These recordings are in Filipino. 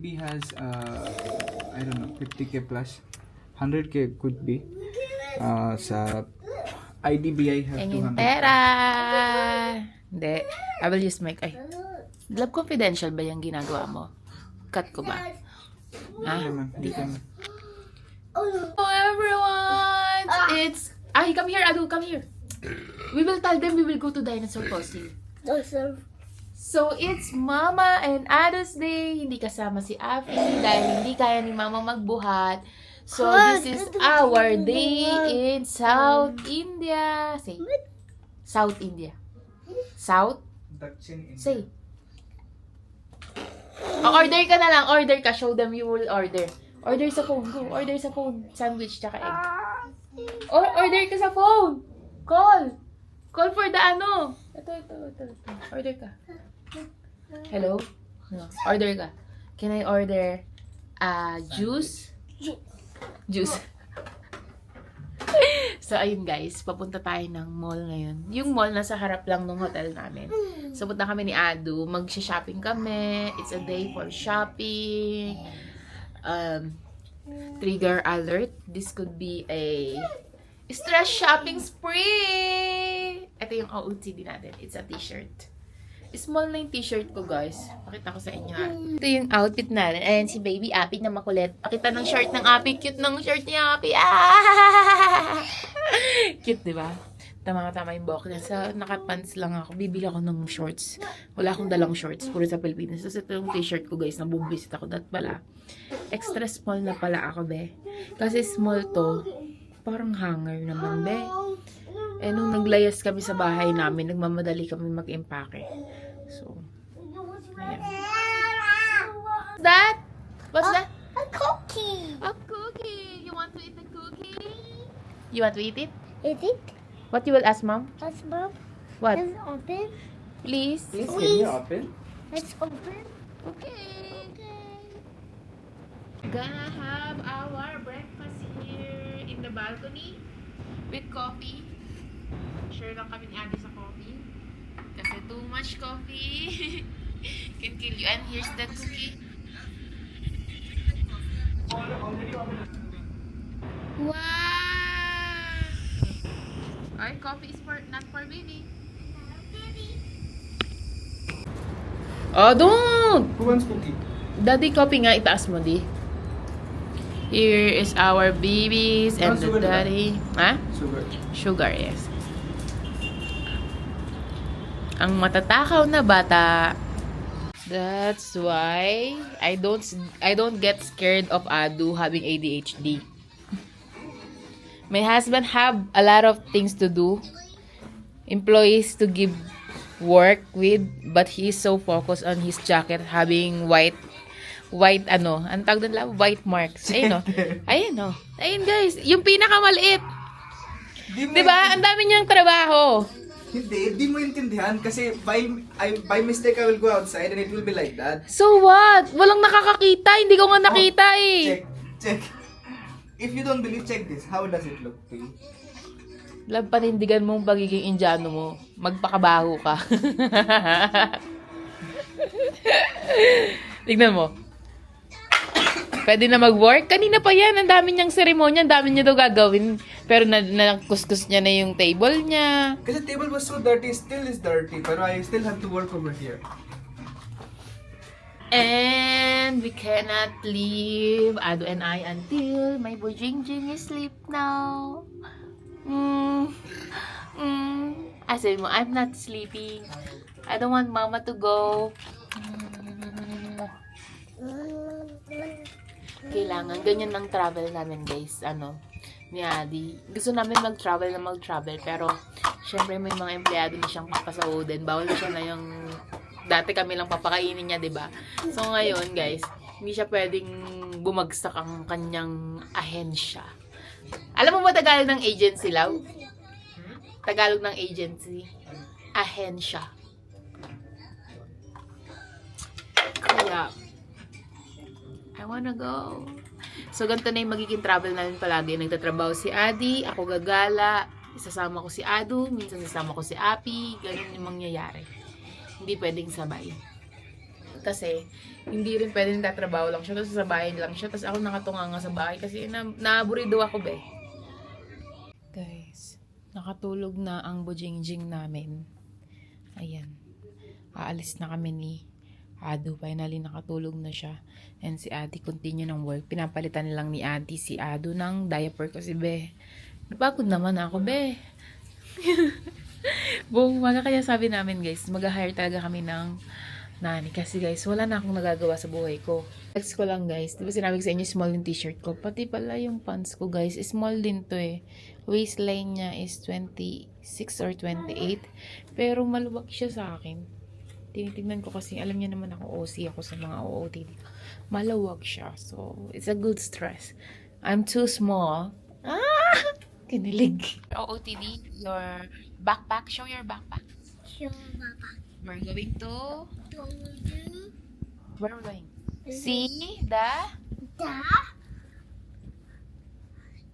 He has I don't know 50k plus 100k could be sa IDBI have Pengin 200. pera! Hindi. I will use mic. Ay. Love confidential ba yung ginagawa mo? Cut ko ba? Ha? Hindi ka. Hello everyone! It's... Ay, come here, Adu, come here. We will tell them we will go to dinosaur crossing. So, it's Mama and Ado's day. Hindi kasama si Afi dahil hindi kaya ni Mama magbuhat. So, this is our day in South India. Say. South India. South? Say. Order ka na lang. Order ka. Show them you will order. Order sa phone. Go. Order sa phone. Sandwich tsaka egg. Order ka sa phone. Call. Call for the ano. Ito. Order ka. Hello? No. Order ka. Can I order juice? Juice. So, ayun guys. Papunta tayo ng mall ngayon. Yung mall nasa harap lang ng hotel namin. So, punta kami ni Adu. Mag-shopping kami. It's a day for shopping. Trigger alert. This could be a stress shopping spree. Ito yung OOTD natin. It's a t-shirt. Small na yung t-shirt ko, guys. Pakita ko sa inyo. Ito yung outfit natin. Ayan si Baby Appy na makulit. Pakita ng shirt ng Appy. Cute ng shirt ni Appy. Ah! Cute, diba? Tama yung buhok niya. Sa nakapants lang ako. Bibili ako ng shorts. Wala akong dalang shorts. Puro sa Pilipinas. So, ito yung t-shirt ko, guys. Nabubisit ako. Dat pala. Extra small na pala ako, be. Kasi small to. Parang hanger naman, be. Eh, nung naglayas kami sa bahay namin, nagmamadali kami mag-impake. So, ayan. What's that? What's that? A cookie. A cookie. You want to eat the cookie? You want to eat it? Is it? What you will ask, Mom? Let's mom. What? Let's open. Please? Please can you open? Let's open. Okay. Gonna have our breakfast here in the balcony with coffee. Share lang kami ni Adi sa coffee. Kasi too much coffee can kill you. And here's the cookie. Wow! Our coffee is not for baby. Oh, don't! Who wants cookie? Daddy, coffee nga. Itaas mo, di. Here is our babies and the sugar daddy. Ha? Sugar. Sugar, yes. Ang matatakaw na bata. That's why I don't get scared of Adu having ADHD. My husband have a lot of things to do. Employees to give work with, but he is so focused on his jacket having white ano, ang tawag nila, white marks. Ayun no. Ayun no. Ayun guys, yung pinakamaliit. Diba? Ang dami niyang trabaho. Hindi mo intindihan kasi by mistake I will go outside and it will be like that. So what? Walang nakakakita. Hindi ko nga nakita eh. Check. If you don't believe, check this. How does it look to you? Love, panindigan mong pagiging Indiano mo. Magpakabaho ka. Tignan mo. Pwede na mag-work. Kanina pa yan. Ang dami niyang seremonya. Ang dami niya daw gagawin. Pero nakuskus niya na yung table niya. Kasi table was so dirty, still is dirty. Pero I still have to work over here. And we cannot leave Ado and I until my boy Jingjing is asleep now. I said mo, I'm not sleeping. I don't want Mama to go. Kailangan. Ganyan ng travel namin, guys. Ni Adi. Gusto namin mag-travel. Pero, syempre may mga empleyado na siyang papasahodin. Bawal na siya na yung... Dati kami lang papakainin niya, diba? So, ngayon, guys, hindi siya pwedeng bumagsak ang kanyang ahensya. Alam mo ba Tagalog ng agency, Lau? Tagalog ng agency. Ahensya. Kaya, I wanna go. So, ganito na yung magiging travel namin palagi. Nagtatrabaho si Adi, ako gagala, isasama ko si Adu, minsan isasama ko si Appy, ganun yung mangyayari. Hindi pwedeng sabay. Kasi, hindi rin pwede nagtatrabaho lang siya. Tapos sa bahay lang siya. Tapos ako nakatunga nga sa bahay. Kasi naaburido ako, be. Guys, nakatulog na ang bujingjing namin. Ayan. Aalis na kami ni Ado. Finally, nakatulog na siya. And si Adi continue ng work. Pinapalitan lang ni Adi si Ado ng diaper kasi, be. Napagod naman ako, be. Buong umaga kaya sabi namin, guys, mag-hire talaga kami ng nanny. Kasi, guys, wala na akong nagagawa sa buhay ko. Text ko lang, guys. Diba sinabi ko sa inyo, small yung t-shirt ko. Pati pala yung pants ko, guys. Small din to eh. Waistline niya is 26 or 28. Pero maluwag siya sa akin. Tinitignan ko kasi, alam niya naman ako OC ako sa mga OOTD. Malawag siya. So, it's a good stress. I'm too small. Kinilig. OOTD, your backpack. Show your backpack. Show Papa. We're going to... Don't do Where are we going? See the... the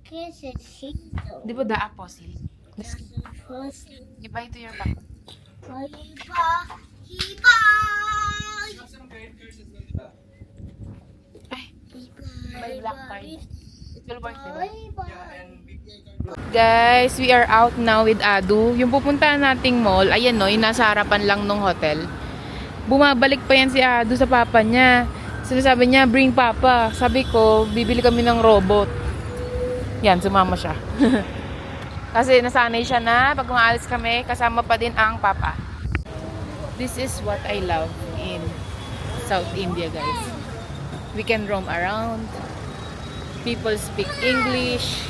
kiss is single. Di ba the apostle? That's the first thing. Give to your back. Hiba, hiba, Ay, may black card. It will work, diba? hiba. Guys, we are out now with Adu. Yung pupuntahan nating mall, ayan no, yung nasa harapan lang ng hotel. Bumabalik pa yan si Adu sa papa niya. Sinasabi niya, bring papa. Sabi ko, bibili kami ng robot. Yan, sumama siya. Kasi nasanay siya na pag umaalis kami, kasama pa din ang papa. This is what I love in South India, guys. We can roam around. People speak English.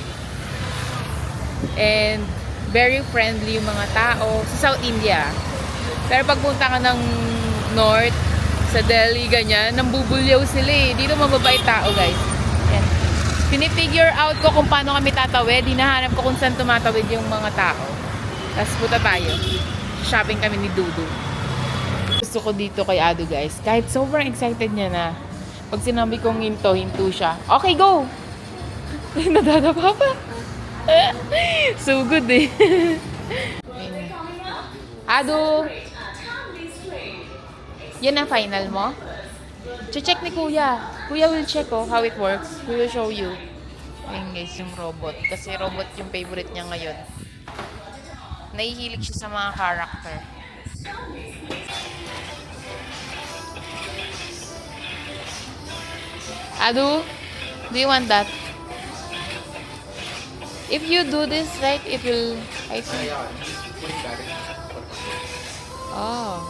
And very friendly yung mga tao sa South India. Pero pag punta ka ng North, sa Delhi, ganyan, nambubulyaw sila eh. Dito mababait tao, guys. Yan. Pinifigure out ko kung paano kami tatawid. Hinahanap ko kung saan tumatawid yung mga tao. Tapos punta tayo. Shopping kami ni Dudu. Gusto ko dito kay Ado, guys. Kahit sobrang excited niya na. Pag sinabi kong hinto siya. Okay, go! Nadadapa pa. So good eh. Ado! Yan ang final mo? Check ni Kuya. Kuya will check how it works. We will show you. Ayun guys, yung robot. Kasi robot yung favorite niya ngayon. Nahihilig siya sa mga character. Ado, do you want that? If you do this right, it will, I think. Oh.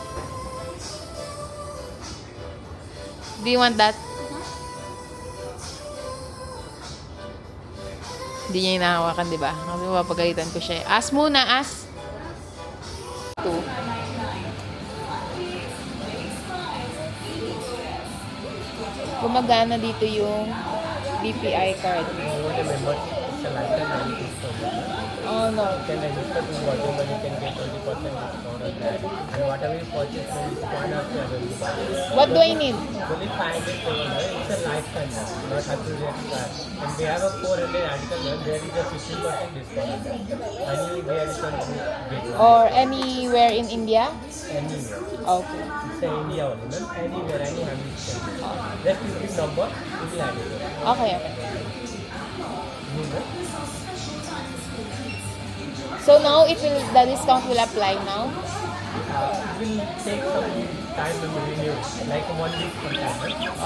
Do you want that? Hindi niya hinahawakan, di ba? Kasi mapagalitan ko siya. Ask muna, ask. Two. Gumagana dito yung BPI card. Oh no. You can register to whatever you can get 20% discount on that. And whatever you purchase from this one after other. What do I need? Only 500 it's a lifetime now, not have to register. And we have a 400 article one, there is a 50% discount on that. Anywhere you can get Or anywhere in India? anywhere. Okay. It's a India only, not anywhere, any hundred you can get. Just you pick number, you will have it. Okay, okay. You know? So now the discount will apply now? It will take some time to renew, like 1 week sometime.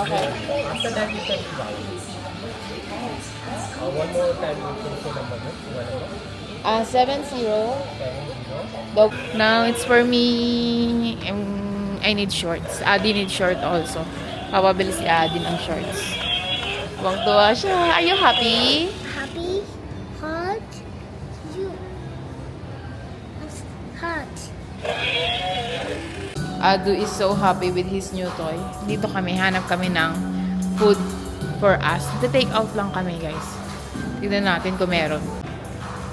Okay. After that you can buy. One more time you can say number, whatever. 70. 70. Now it's for me. I need shorts. Adi needs short also. Papabili si Adi ng shorts. Tuwang-tuwa siya. Are you happy? Happy, hot, you. Hot. Adu is so happy with his new toy. Dito kami, hanap kami ng food for us. Take out lang kami, guys. Tignan natin kung meron.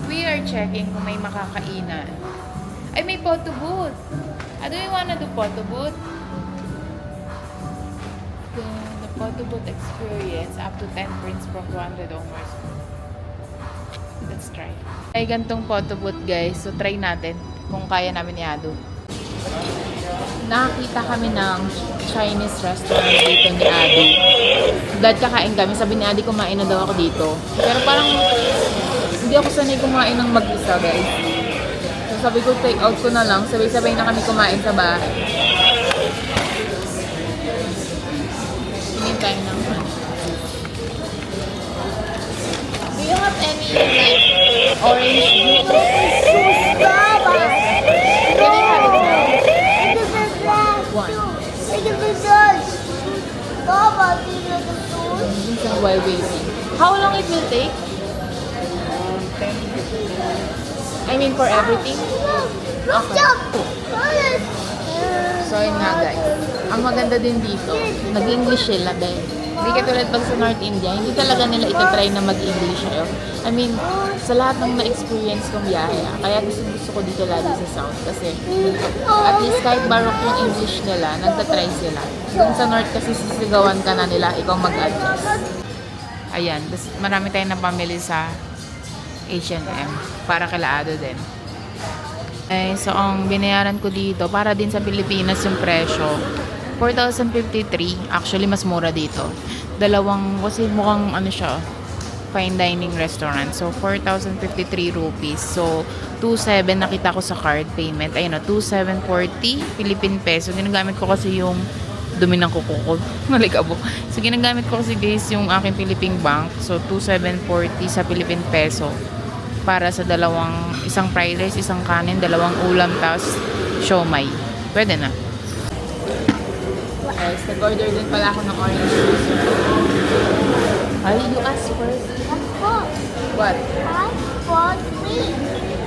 We are checking kung may makakainan. Ay, may photo booth. Do you wanna do photo booth? The photo booth experience up to 10 prints from 200 onwards. Let's try. Ay, gantong photo booth, guys. So, try natin kung kaya namin ni Ado. nakakita kami ng Chinese restaurant dito ni Adi. Dahil kakain kami, sabi ni Adi kumain na daw ako dito. Pero parang hindi ako sanay kumain ng mag-isa, guys. So sabi ko, take out ko na lang. Sabay-sabay na kami kumain sa bahay. Tingin tayo ng Do you have any like orange juice? Baba. Can I have it now? Look at the glass. One. Look at the doors. Baba, do you look at those? Minsan while waiting. How long it will take? I mean for everything? Okay. So yun nga guys. Ang maganda din dito, nag-English sila dahil hindi katulad pag sa North India, hindi talaga nila itatry na mag-English kayo. I mean, sa lahat ng na-experience kong biyahe, kaya gusto ko dito lagi sa South kasi at least kahit barok yung English nila, nagtatry sila. Doon sa North kasi sisigawan ka na nila, ikaw mag-adjust. Ayan, marami tayong napamili sa H&M para kalaado din. Okay, so ang binayaran ko dito, para din sa Pilipinas yung presyo, 4,053. Actually, mas mura dito. Dalawang, kasi mukhang ano siya, fine dining restaurant. So, 4,053 rupees. So, 2,700 nakita ko sa card payment. Ayun na, 2,740 Philippine peso. Ginagamit ko kasi yung dumi ng kuko ko. Malikabo. So, ginagamit ko kasi guys yung aking Philippine Bank. So, 2,740 sa Philippine peso. Para sa isang fried rice, isang kanin, dalawang ulam, tapos siomai. Pwede na. Guys, nag-order din pala ako ng orange juice. Ay, you ask first. What?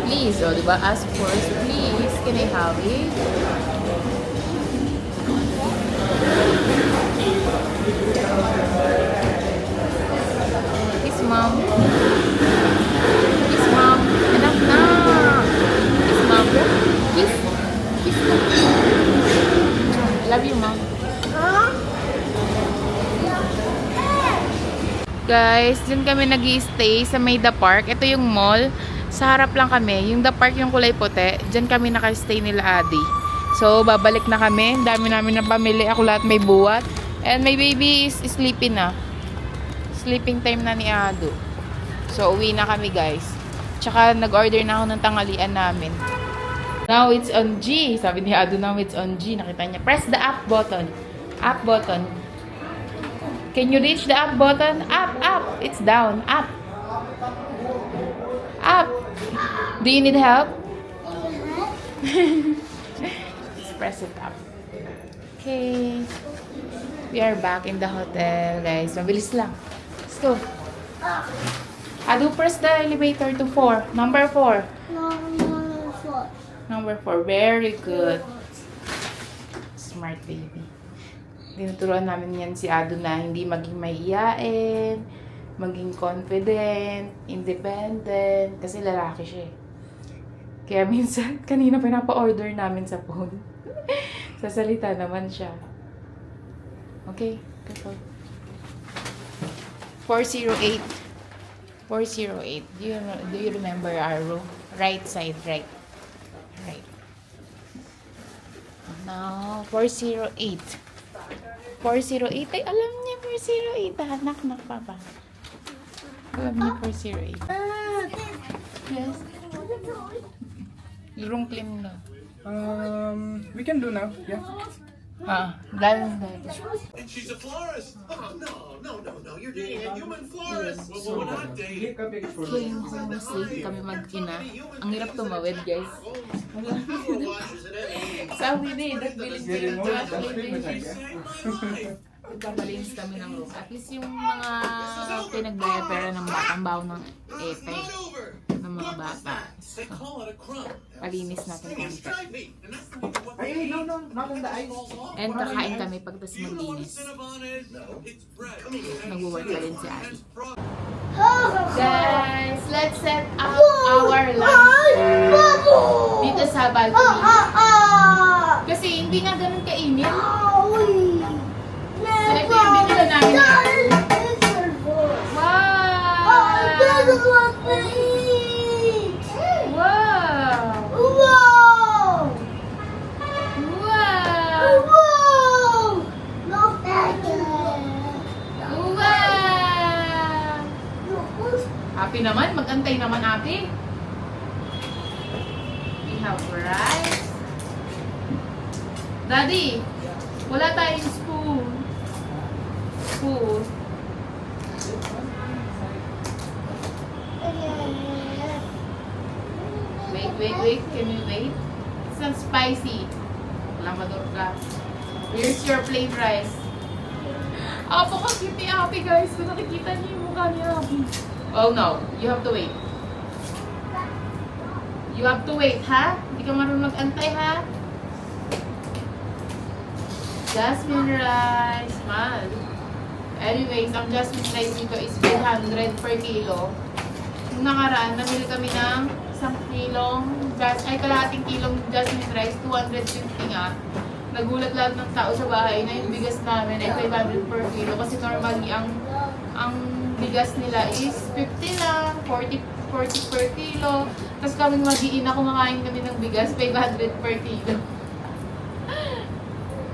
Please, oh, diba? Ask first, please. Can I have it? Kiss, mom. Kiss, mom. Enough na. Kiss, mom. Kiss. Kiss, mom. Love you, mom. Guys, dun kami nag-i-stay sa may The Park. Ito yung mall. Sa harap lang kami. Yung The Park yung kulay puti. Dyan kami naka-stay nila Adi. So, babalik na kami. Dami namin na pamili. Ako lahat may buwat. And my baby is sleeping na. Sleeping time na ni Ado. So, uwi na kami guys. Tsaka nag-order na ako ng tanghalian namin. Now it's on G. Sabi ni Ado, now it's on G. Nakita niya. Press the up button. Up button. Can you reach the up button? Up, up. It's down. Up. Up. Do you need help? Just press it up. Okay. We are back in the hotel, guys. Mabilis lang. Let's go. Ado, press the elevator to 4. Number 4. Number 4. Very good. Smart baby. Tinuturuan namin yan si Ado na hindi maging mahihiyain, maging confident, independent, kasi lalaki siya eh. Kaya minsan, kanina pinapa-order namin sa phone. Sasalita naman siya. Okay, go. 408. 408. Do you remember our room? Right side, right. Right. Now, 408. 408. Ay, alam niya 408. Knock, papa. Alam niya 408. Yes. Yung clean na. We can do now. Yeah. Galing. And she's a florist. Oh, no. You're dating a human florist. Well, we're not dating. Sleep kami mag-ina. Ang hirap tumawid, guys. Sabi din, nagbilis ko yung Nagpapalinis kami ng room. At least yung mga pinagbayapera ng batang baw ng epe ng mga bata. So, palinis natin konti. And kakain kami pagtas maglinis. Nag-work pa rin si Adi. Guys, let's set up our lunch dito sa balcony. Kasi hindi nga ganun kainit. So, ito yung binila namin. Wow! Wow! Happy naman. Mag-antay naman, Happy. We have rice. Daddy, wala tayong spoon. Spoon. Wait. Can you wait? It's not spicy. Lamador ka. Here's your plain rice. Apaka-cute ni Happy, guys. Kung nakikita niyo yung mukha ni Happy. Oh no, you have to wait. You have to wait, ha? Hindi ka marunong mag-antay, ha? Jasmine rice. Mahal. Anyways, ang jasmine rice dito is 400 per kilo. Nung nakaraan, namili kami ng kalahating kilong jasmine rice, 250 nga. Nagulat lahat ng tao sa bahay na yung bigas namin ay 500 per kilo kasi normally ang bigas nila is 50 lang, 40 per kilo. Tapos kaming mag-iina, kumakain kami ng bigas, 500 per kilo.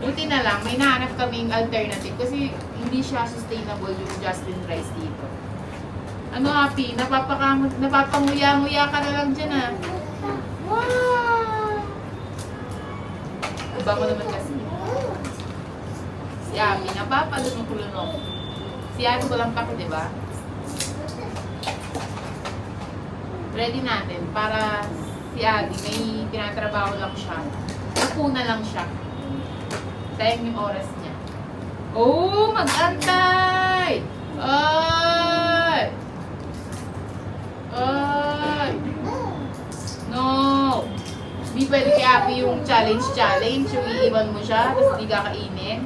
Buti na lang, may nahanap kaming alternative kasi hindi siya sustainable yung jasmine rice dito. Ano, Happy? Napapanguya-nguya ka na lang dyan, ah. Wow! Iba mo naman kasi. Si Happy, napapalunok-lunok. Si Happy walang pake, di ba? Ready natin para si Adi, may tinatrabaho lang siya. Napuna lang siya. Sayang yung oras niya. Oh, mag-antay! Ay! Ay! No! Di pwede kay Happy yung challenge. Yung iiwan mo siya, tapos di kakainin.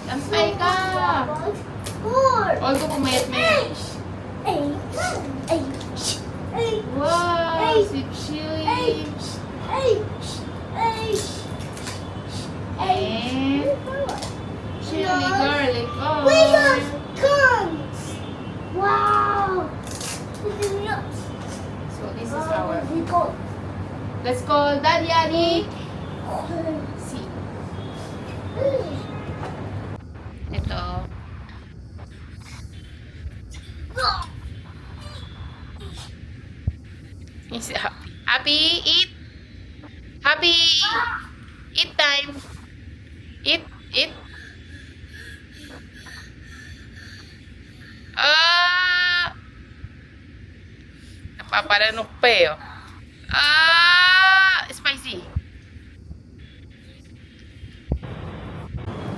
Antay ka! Although pumayat-mayat. Wow! Si Chili! And chili garlic. Oh! Wow! So this is our. Let's call Daddy Adi. See. Ito. Is Happy. Happy, eat. Happy, eat time. Eat. Napapalanok pa eh. Oh. Spicy.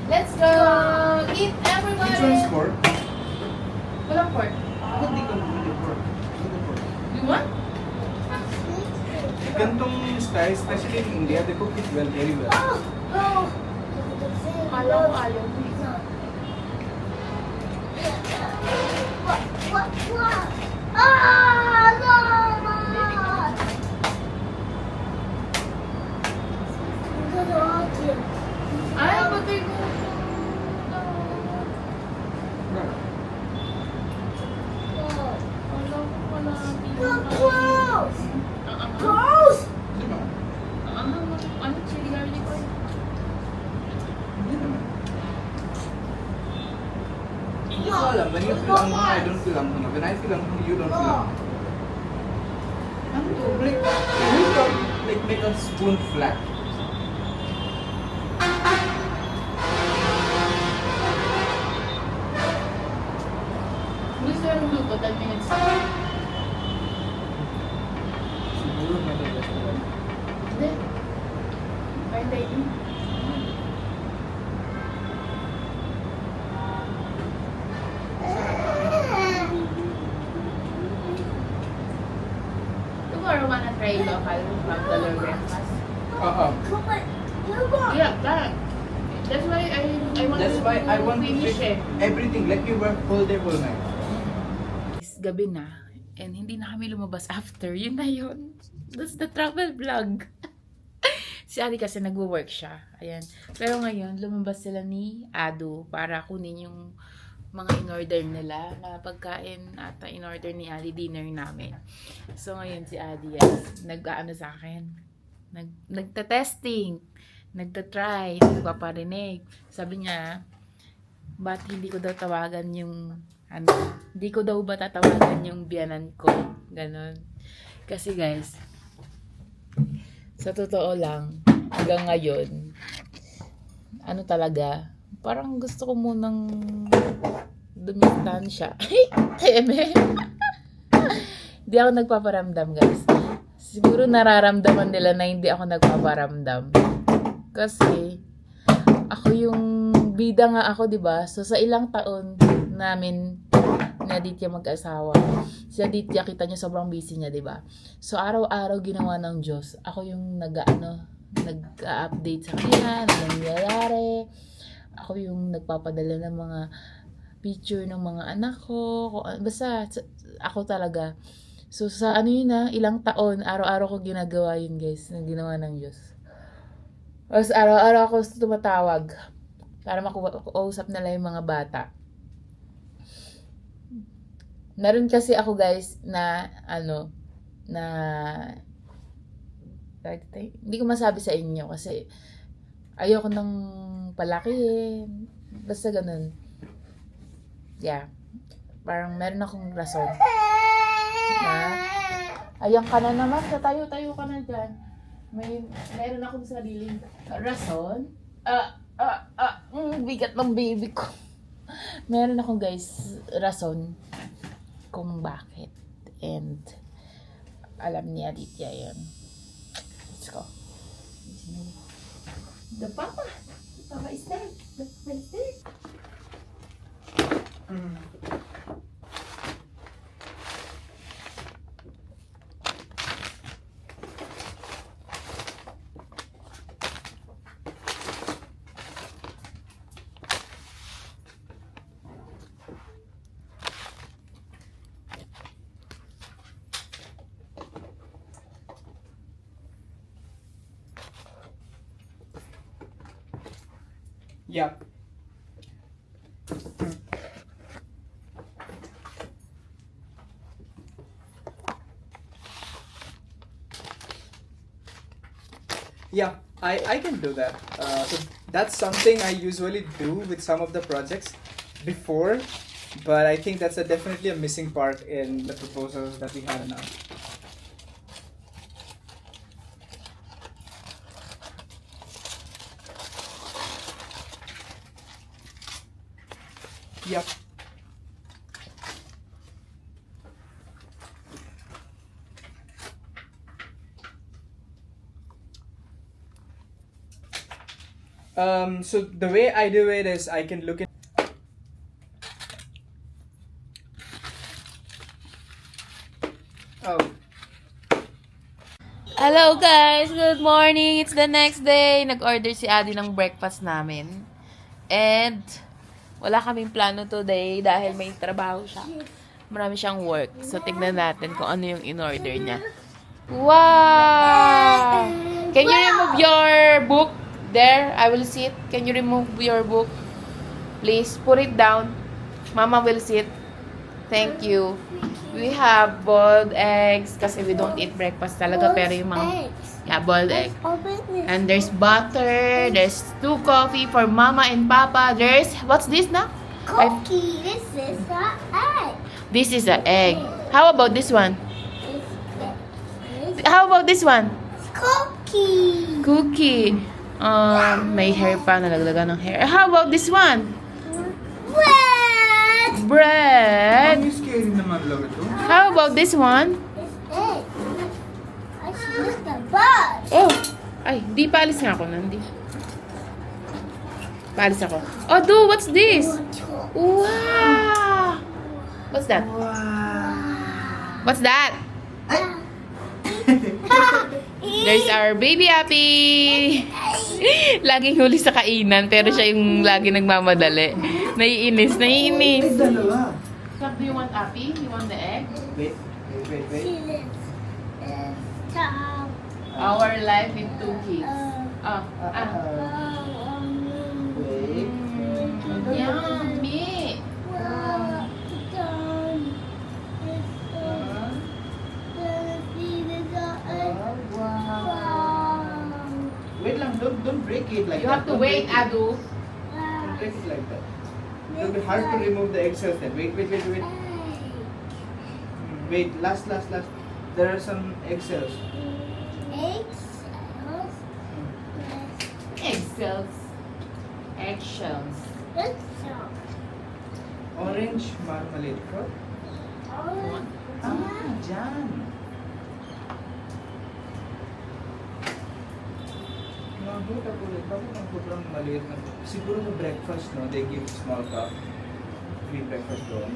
Let's go. Eat, everybody. Which one's pork? Walang pork. Bakit di ka bumili pork? You want? Gantong style, especially in India, they cook it well, very well. Ayaw. Ayaw, batay mo. Diba? Ano, chili garlic oil? Hindi naman. Hindi ko alam, when you feel hungry, I don't feel hungry. When I feel hungry, you don't feel hungry. Ano to? Like make a spoon flat. Gusto yung luto, 10 minutes. Siguro may restaurant. Hindi. Fine dining. Tomorrow, wanna try local Magdalor breakfast? Yeah, that. That's why I want That's to why I want to finish fix it. everything. Let me work whole day, whole night. Gabi na, and hindi na kami lumabas after. Yun na yun. That's the travel vlog. Si Adi kasi nagwo-work siya. Ayan. Pero ngayon, lumabas sila ni Ado para kunin yung mga in-order nila na pagkain at in-order ni Adi, dinner namin. So ngayon si Adi nag-aano sa akin. Nagta-testing. Nagta-try. Nagpaparinig. Sabi niya, ba't hindi ko daw tawagan yung ano, hindi ko daw ba tatawagan yung biyanan ko. Ganon. Kasi guys, sa totoo lang, hanggang ngayon, ano talaga, parang gusto ko munang dumitan siya. Eme. Hindi ako nagpaparamdam, guys. Siguro nararamdaman nila na hindi ako nagpaparamdam. Kasi, ako yung bida nga ako, di ba? So, sa ilang taon namin na Aditya mag-asawa, si Aditya, kita niyo sobrang busy niya, di ba? So, araw-araw ginawa ng Diyos. Ako yung nag-update sa kanya, na nangyayari. Ako yung nagpapadala ng mga picture ng mga anak ko. Basta, ako talaga. So, sa ano yun ilang taon, araw-araw ko ginagawa yun, guys, na ginawa ng Diyos. Tapos, araw-araw ako tumatawag para makausap nila yung mga bata. Naroon kasi ako, guys, na, hindi ko masabi sa inyo kasi ayoko nang palakihin. Basta ganun. Yeah. Parang meron akong rason. Ayan ka na naman. Tayo ka na dyan. Meron akong sariling rason. Bigat ng baby ko. Meron akong, guys, rason kung bakit. And alam ni Aditya yun. Let's go. The papa is there. The papa is there. Yeah. Yeah, I can do that. So that's something I usually do with some of the projects before, but I think that's definitely a missing part in the proposals that we have now. Yep. So the way I do it is I can look in. Oh. Hello guys! Good morning! It's the next day. Nag-order si Adi ng breakfast namin. And wala kaming plano today dahil may trabaho siya. Marami siyang work. So tignan natin kung ano yung in-order niya. Wow! Can you remove your book? There, I will sit. Can you remove your book? Please, put it down. Mama will sit. Thank you. We have boiled eggs kasi we don't eat breakfast talaga. Pero yung mga... Yeah, boiled egg. And there's butter. There's 2 coffee for Mama and Papa. There's... What's this now? Cookie. This is the egg. This is an egg. How about this one? How about this one? Cookie. Cookie. May hair pa. Nalaglagan ng hair. How about this one? Bread. Bread. Ang scary naman lang ito. How about this one? Egg. I see the bus. Oh! Ay, di paalis nga ako. Nandi. Paalis ako. Oh, do, what's this? Wow! What's that? What's that? There's our baby Happy! Laging huli sa kainan, pero siya yung lagi nagmamadali. Naiinis. Dalawa. Stop, do you want Happy? You want the egg? Wait. See this. Top. Our life with 2 kids. Wait. Yummy! Wait lang, don't break it like You that. have to Don't wait, break it. Adu. Don't break it like that. It'll be hard to remove the eggshells then. Wait. Wait, last. There are some eggshells. Eggs. Eggshells. Eggs. Orange marmalade ko. Dyan. Nagulat ako ulit. Bakit ang sobrang maliit na? Siguro sa breakfast, no? They give small cup. Free breakfast doon.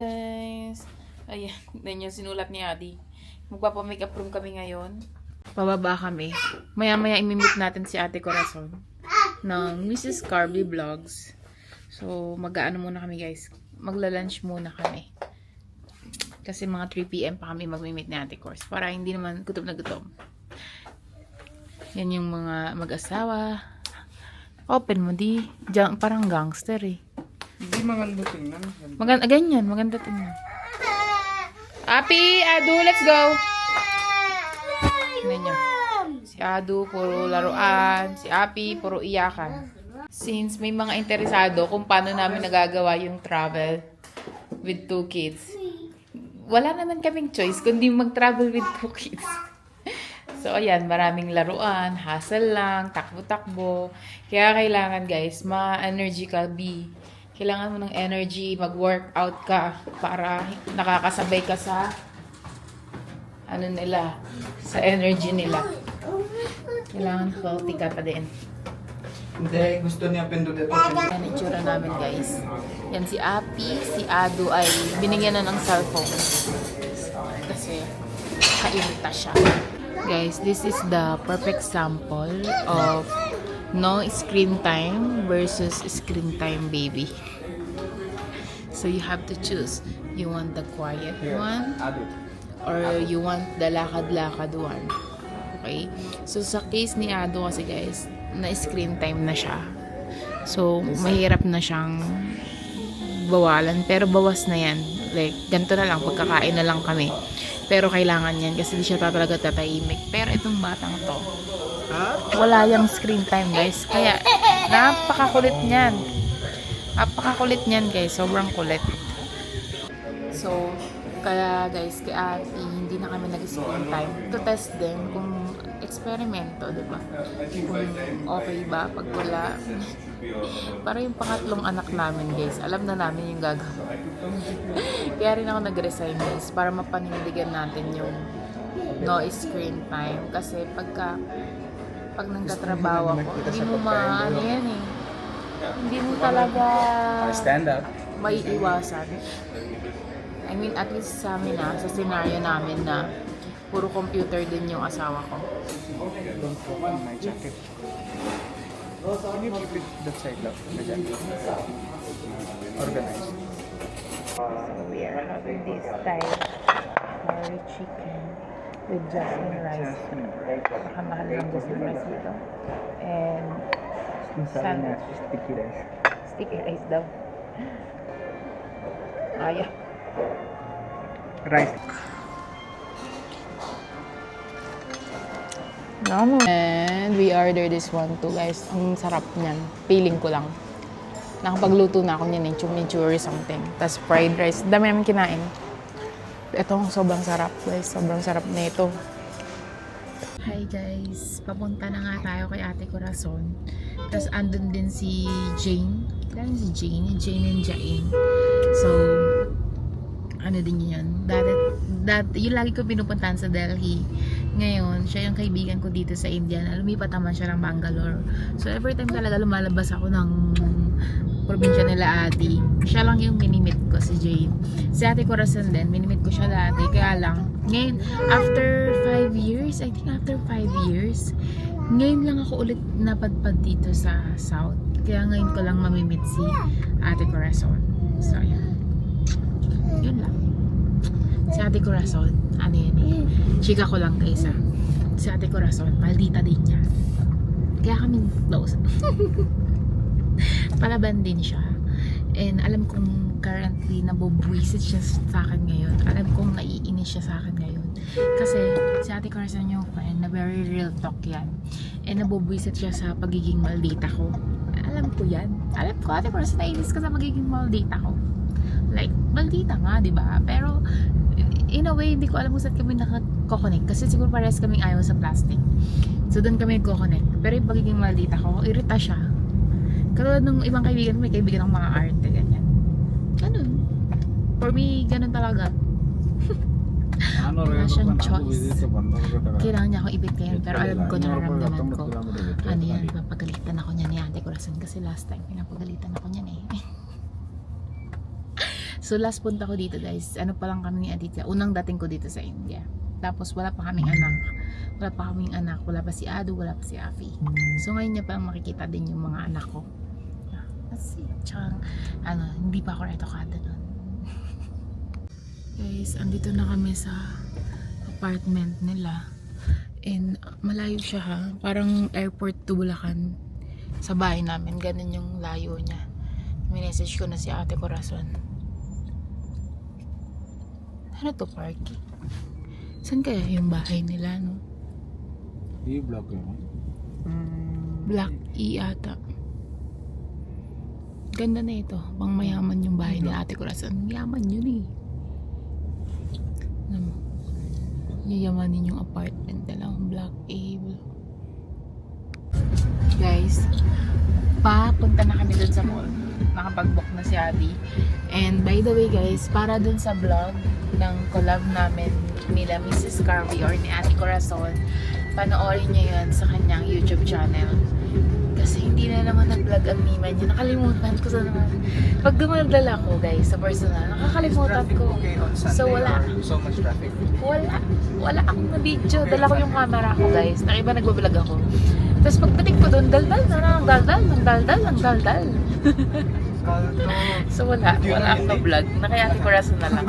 Guys, ayan, yan yung sinulat ni Adi. Magpapa-makeup room kami ngayon. Pababa kami. Maya-maya imimit natin si Ate Corazon ng Mrs. Carby Vlogs. So, mag-aano muna kami guys. Magla-lunch muna kami. Kasi mga 3 PM pa kami mag-meet ni Ate Cors. Para hindi naman gutom na gutom. Yan yung mga mag-asawa. Open mo di. Diyan, parang gangster eh. Hindi maganda tingnan. Ganyan, maganda tingnan. Api, Adu, let's go! Tingnan nyo. Si Adu, puro laruan. Si Api, puro iyakan. Since may mga interesado kung paano namin nagagawa yung travel with 2 kids, wala naman kaming choice kundi mag-travel with 2 kids. So, ayan, maraming laruan, hassle lang, takbo-takbo. Kaya kailangan, guys, ma-energy ka, Kailangan mo ng energy, mag-workout ka para nakakasabay ka sa sa energy nila. Kailangan healthy ka pa din. Hindi, gusto niya pindutin ito. Yan ang itsura namin, guys. Yan si Api, si Ado ay binigyan na ng cellphone. Kasi kairita siya. Guys, this is the perfect sample of no screen time versus screen time baby. So you have to choose. You want the quiet one or you want the lakad-lakad one. Okay? So sa case ni Ado kasi guys, na screen time na siya. So mahirap na siyang bawalan, pero bawas na yan. Like, ganito na lang, pagkakain na lang kami. Pero kailangan yan kasi di siya talaga tatahimik. Pero itong batang to, wala yung screen time guys. Kaya napakakulit niyan. Napakakulit niyan guys. Sobrang kulit. So, kaya guys, kaya hindi na kami nag-screen time. To test din kung eksperimento, di ba? Kung okay ba pag wala. Para yung pangatlong anak namin guys, alam na namin yung gagawin. Kaya rin ako nag-resign guys para mapanindigan natin yung no screen time. Kasi pag nagtatrabaho ako, hindi mo ano yan eh. Hindi mo talaga Stand up. maiiwasan. I mean, at least sa amin sa scenario namin na puro computer din yung asawa ko. Don't open my jacket. Can you keep it that side lang? My jacket. Organized. So we are having this Thai curry chicken with jasmine rice. Nakamahal ng jasmine rice dito. And sandwich. Sticky rice. Sticky rice daw. Ayaw. Rice. And we ordered this one too guys. Ang sarap niyan. Feeling ko lang. Nakapagluto na ako niyan, chimichurri something. Tapos fried rice. Dami namin kinain. Ito sobrang sarap guys. Sobrang sarap nito. Hi guys. Papunta na nga tayo kay Ate Corazon. Tapos andun din si Jane. Kailan si Jane? Jane and Jain. So, ano din yun. Yung lagi ko pinupuntahan sa Delhi. Ngayon, siya yung kaibigan ko dito sa India na lumipat naman siya ng Bangalore. So, every time talaga lumalabas ako ng probinsya nila Ate, siya lang yung minimit ko, si Jane. Si Ate Corazon din, minimit ko siya dati. Kaya lang, ngayon, after 5 years, I think after 5 years, ngayon lang ako ulit napadpad dito sa South. Kaya ngayon ko lang mamimit si Ate Corazon. So, yun lang. Si Ate Corazon, ano yun eh, chika ko lang guys ah. Si Ate Corazon, maldita din niya. Kaya kami close. Palaban din siya. And alam kong currently nabubwisit siya sa akin ngayon. Alam kong naiinis siya sa akin ngayon. Kasi si Ate Corazon yung friend na very real talk yan. And nabubwisit siya sa pagiging maldita ko. Alam ko yan. Alam ko, Ate Corazon, nainis ka sa magiging maldita ko. Like, maldita nga, di ba? Pero, in a way, hindi ko alam kung saan kami nakakoconnect. Kasi siguro parehas kaming ayaw sa plastic. So, doon kami nagkoconnect. Pero yung pagiging maldita ko, irita siya. Katulad ng ibang kaibigan, may kaibigan ng mga arte, ganyan. Ganun. For me, ganun talaga. Wala siyang choice. Kailangan niya ako ibit ngayon, pero alam ko, nararamdaman ko. Ano yan, papagalitan ako niya ni Ate Corazon kasi last time, pinapagalitan ako niyan eh. So last punta ko dito guys, ano pa lang kami ni Aditya, unang dating ko dito sa India. Tapos wala pa kaming anak, wala pa si Ado, wala pa si Afi. So ngayon niya pa lang makikita din yung mga anak ko. Kasi, tsaka, hindi pa ako retokada nun. Guys, andito na kami sa apartment nila. And malayo siya ha, parang airport to Bulacan. Sa bahay namin, ganun yung layo niya. Minessage ko na si Ate Corazon. Ano to, parking? Saan kaya yung bahay nila, no? E-block yun. Black E ata. Ganda na ito. Pang mayaman yung bahay ni Ate Corazon. Yaman yun eh. Ano mo? Yayamanin yung apartment nila. Black A. Guys, papunta na kami dun sa mall. Nakapag-book na si Adi. And by the way guys, para dun sa vlog ng collab namin nila Mrs. Carvey or ni Ate Corazon, panoorin niyo yun sa kanyang YouTube channel. Kasi hindi na naman nag-vlog ang Mima niya. Nakalimutan ko sa naman. Pag dumadala ko guys sa personal, nakakalimutan ko. So wala. So much traffic. Wala akong na-video. Dala ko yung camera ko guys. Nakiba nagbablog ako. Tapos pagdating ko doon, daldal. So wala akong na-vlog. Kaya Ate Corazon na lang.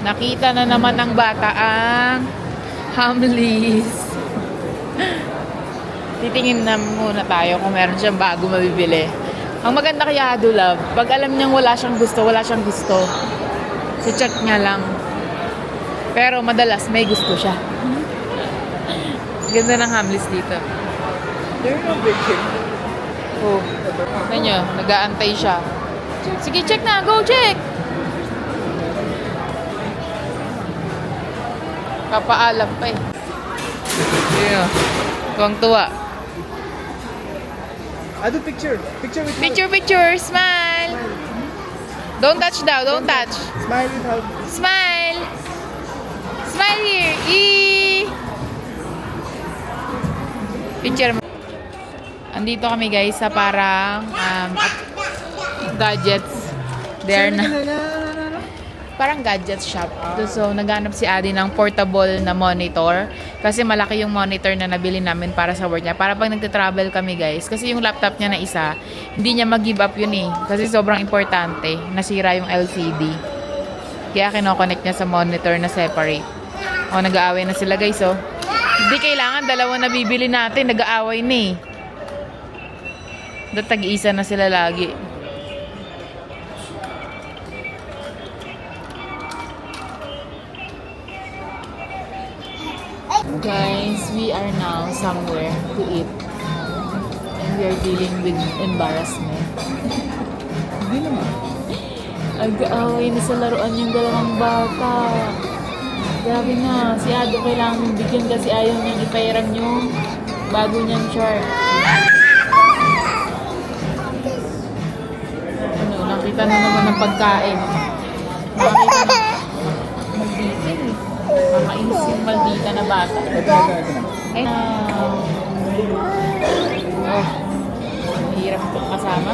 Nakita na naman ng bata ang Hamleys. Titingin na muna tayo kung meron siyang bago mabibili. Ang maganda kay Ado Love, pag alam niyang wala siyang gusto. Si check niya lang. Pero madalas may gusto siya. Ganda ng Hamleys dito. They're no big kid. Oh, tignan niyo, nag-aantay siya. Sige, check na. Go, check! Papaalam pa eh. Yun. Tuwang-tuwa. Ado, picture. Picture with Picture, smile. Don't touch daw, don't touch. Smile with help. Smile. Smile here. Picture mo. Andito kami guys sa parang gadgets. There na. Parang gadget shop. So, naghanap si Adi ng portable na monitor. Kasi malaki yung monitor na nabili namin para sa work niya. Para pag nagte-travel kami guys. Kasi yung laptop niya na isa, hindi niya mag-give up yun eh. Kasi sobrang importante. Nasira yung LCD. Kaya kinoconnect niya sa monitor na separate. O, nag-aaway na sila guys oh. Hindi kailangan, dalawa na bibili natin. Nag-aaway na eh. Tag-isa na sila lagi. Guys, we are now somewhere to eat. And we are dealing with embarrassment. Hindi naman. Ag-aaway na sa laruan yung dalawang bata. Grabe na. Si Ado kailangan bigyan kasi ayaw niyang ipairam yung bago niyang short. Ano, nakita na naman ng pagkain. Nakita na. Maldita eh. Makainis yung maldita na bata. Ay na. Oh. Mahirap itong kasama.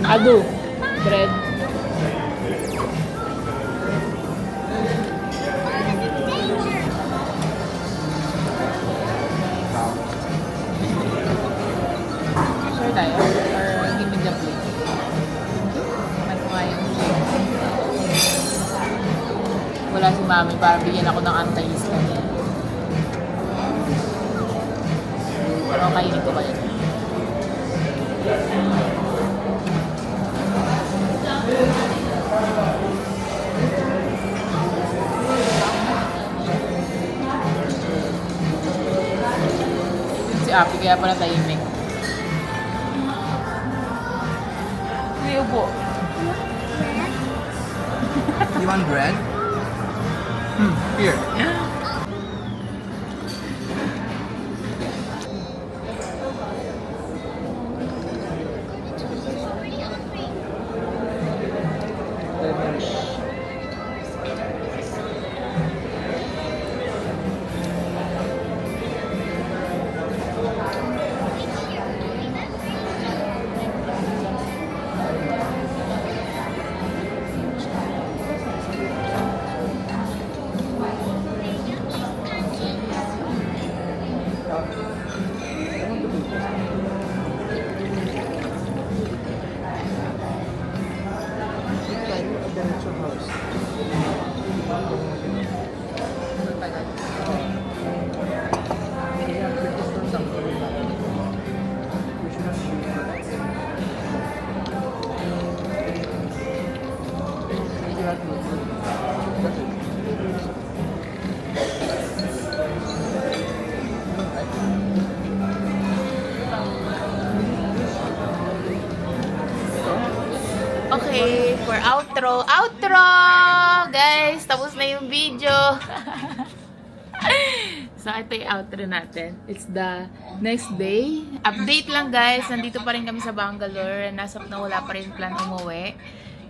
Ado. Bread. Sure tayo? Or give me the plate? Ano ko nga yun? mami para bigyan ako ng anti-histamine. Pero kainin ko ba yun? Si Api kaya pala tahimik. Hindi upo. You want bread? Here. Okay, for outro. Outro! Guys, tapos na yung video. So, ito yung outro natin. It's the next day. Update lang guys. Nandito pa rin kami sa Bangalore. Nasa na wala pa rin plan umuwi.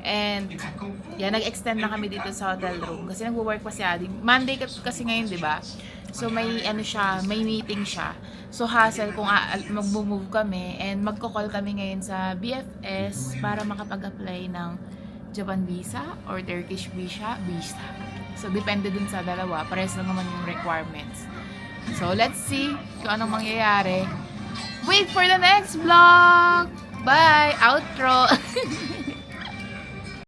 And, yan, nag-extend na kami dito sa hotel room. Kasi nag-work pa si Adi. Monday kasi ngayon, di ba? So, may ano siya, may meeting siya. So, hassle kung mag-move kami. And magko-call kami ngayon sa BFS para makapag-apply ng Japan visa or Turkish visa. So, depende dun sa dalawa. Pares lang naman yung requirements. So, let's see kung anong mangyayari. Wait for the next vlog! Bye! Outro!